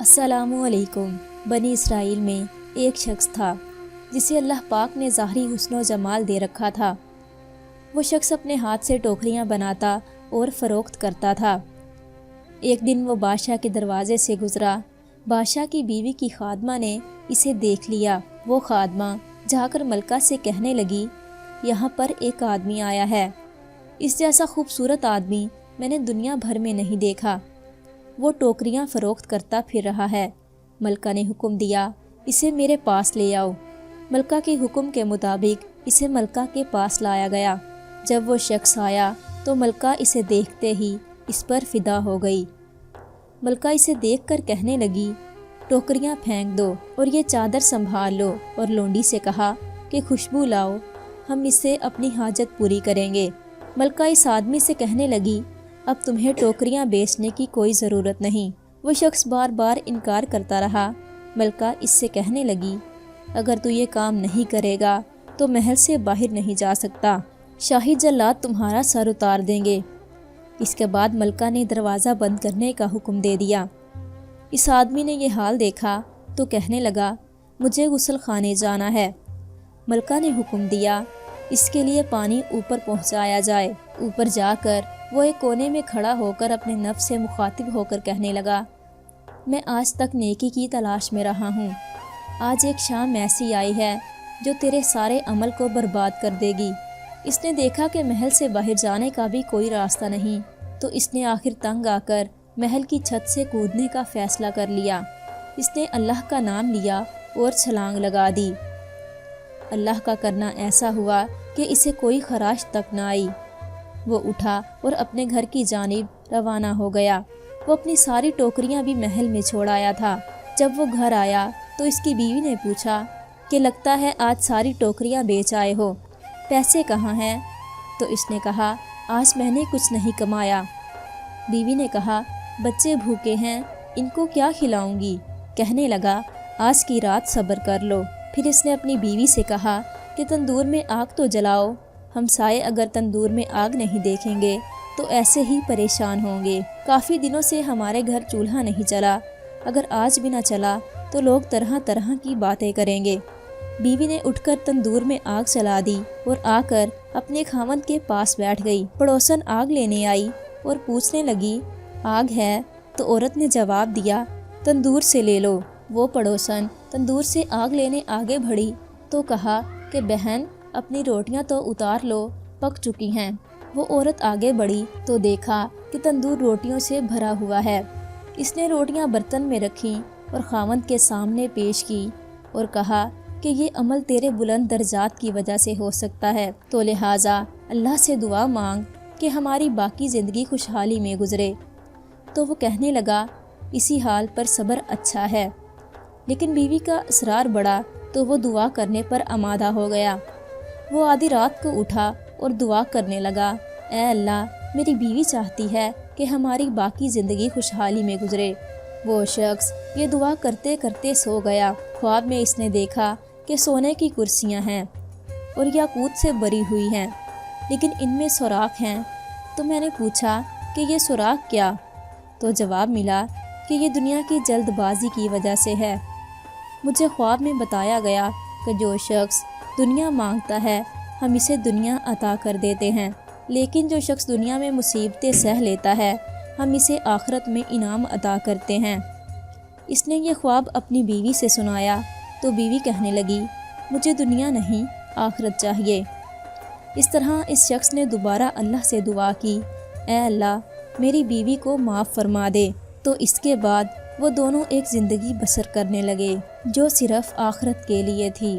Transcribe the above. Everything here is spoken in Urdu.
السلام علیکم۔ بنی اسرائیل میں ایک شخص تھا جسے اللہ پاک نے ظاہری حسن و جمال دے رکھا تھا۔ وہ شخص اپنے ہاتھ سے ٹوکریاں بناتا اور فروخت کرتا تھا۔ ایک دن وہ بادشاہ کے دروازے سے گزرا۔ بادشاہ کی بیوی کی خادمہ نے اسے دیکھ لیا۔ وہ خادمہ جا کر ملکہ سے کہنے لگی، یہاں پر ایک آدمی آیا ہے، اس جیسا خوبصورت آدمی میں نے دنیا بھر میں نہیں دیکھا۔ وہ ٹوکریاں فروخت کرتا پھر رہا ہے۔ ملکہ نے حکم دیا، اسے میرے پاس لے آؤ۔ ملکہ کے حکم کے مطابق اسے ملکہ کے پاس لایا گیا۔ جب وہ شخص آیا تو ملکہ اسے دیکھتے ہی اس پر فدا ہو گئی۔ ملکہ اسے دیکھ کر کہنے لگی، ٹوکریاں پھینک دو اور یہ چادر سنبھال لو، اور لونڈی سے کہا کہ خوشبو لاؤ، ہم اسے اپنی حاجت پوری کریں گے۔ ملکہ اس آدمی سے کہنے لگی، اب تمہیں ٹوکریاں بیچنے کی کوئی ضرورت نہیں۔ وہ شخص بار بار انکار کرتا رہا۔ ملکہ اس سے کہنے لگی، اگر تو یہ کام نہیں کرے گا تو محل سے باہر نہیں جا سکتا، شاہی جلاد تمہارا سر اتار دیں گے۔ اس کے بعد ملکہ نے دروازہ بند کرنے کا حکم دے دیا۔ اس آدمی نے یہ حال دیکھا تو کہنے لگا، مجھے غسل خانے جانا ہے۔ ملکہ نے حکم دیا، اس کے لیے پانی اوپر پہنچایا جائے۔ اوپر جا کر وہ ایک کونے میں کھڑا ہو کر اپنے نفس سے مخاطب ہو کر کہنے لگا، میں آج تک نیکی کی تلاش میں رہا ہوں، آج ایک شام ایسی آئی ہے جو تیرے سارے عمل کو برباد کر دے گی۔ اس نے دیکھا کہ محل سے باہر جانے کا بھی کوئی راستہ نہیں، تو اس نے آخر تنگ آ کر محل کی چھت سے کودنے کا فیصلہ کر لیا۔ اس نے اللہ کا نام لیا اور چھلانگ لگا دی۔ اللہ کا کرنا ایسا ہوا کہ اسے کوئی خراش تک نہ آئی۔ وہ اٹھا اور اپنے گھر کی جانب روانہ ہو گیا۔ وہ اپنی ساری ٹوکریاں بھی محل میں چھوڑ آیا تھا۔ جب وہ گھر آیا تو اس کی بیوی نے پوچھا کہ لگتا ہے آج ساری ٹوکریاں بیچ آئے ہو، پیسے کہاں ہیں؟ تو اس نے کہا، آج میں نے کچھ نہیں کمایا۔ بیوی نے کہا، بچے بھوکے ہیں، ان کو کیا کھلاؤں گی؟ کہنے لگا، آج کی رات صبر کر لو۔ پھر اس نے اپنی بیوی سے کہا کہ تندور میں آگ تو جلاؤ، ہمسائے اگر تندور میں آگ نہیں دیکھیں گے تو ایسے ہی پریشان ہوں گے۔ کافی دنوں سے ہمارے گھر چولہا نہیں چلا، اگر آج بھی نہ چلا تو لوگ طرح طرح کی باتیں کریں گے۔ بیوی نے اٹھ کر تندور میں آگ جلا دی اور آ کر اپنے خاوند کے پاس بیٹھ گئی۔ پڑوسن آگ لینے آئی اور پوچھنے لگی، آگ ہے؟ تو عورت نے جواب دیا، تندور سے لے لو۔ وہ پڑوسن تندور سے آگ لینے آگے بڑھی تو کہا کہ بہن، اپنی روٹیاں تو اتار لو، پک چکی ہیں۔ وہ عورت آگے بڑھی تو دیکھا کہ تندور روٹیوں سے بھرا ہوا ہے۔ اس نے روٹیاں برتن میں رکھیں اور خاوند کے سامنے پیش کی اور کہا کہ یہ عمل تیرے بلند درجات کی وجہ سے ہو سکتا ہے، تو لہٰذا اللہ سے دعا مانگ کہ ہماری باقی زندگی خوشحالی میں گزرے۔ تو وہ کہنے لگا، اسی حال پر صبر اچھا ہے۔ لیکن بیوی کا اصرار بڑھا تو وہ دعا کرنے پر آمادہ ہو گیا۔ وہ آدھی رات کو اٹھا اور دعا کرنے لگا، اے اللہ، میری بیوی چاہتی ہے کہ ہماری باقی زندگی خوشحالی میں گزرے۔ وہ شخص یہ دعا کرتے کرتے سو گیا۔ خواب میں اس نے دیکھا کہ سونے کی کرسیاں ہیں اور یاقوت سے بری ہوئی ہیں، لیکن ان میں سوراخ ہیں۔ تو میں نے پوچھا کہ یہ سوراخ کیا؟ تو جواب ملا کہ یہ دنیا کی جلد بازی کی وجہ سے ہے۔ مجھے خواب میں بتایا گیا کہ جو شخص دنیا مانگتا ہے ہم اسے دنیا عطا کر دیتے ہیں، لیکن جو شخص دنیا میں مصیبتیں سہ لیتا ہے ہم اسے آخرت میں انعام عطا کرتے ہیں۔ اس نے یہ خواب اپنی بیوی سے سنایا تو بیوی کہنے لگی، مجھے دنیا نہیں، آخرت چاہیے۔ اس طرح اس شخص نے دوبارہ اللہ سے دعا کی، اے اللہ، میری بیوی کو معاف فرما دے۔ تو اس کے بعد وہ دونوں ایک زندگی بسر کرنے لگے جو صرف آخرت کے لیے تھی۔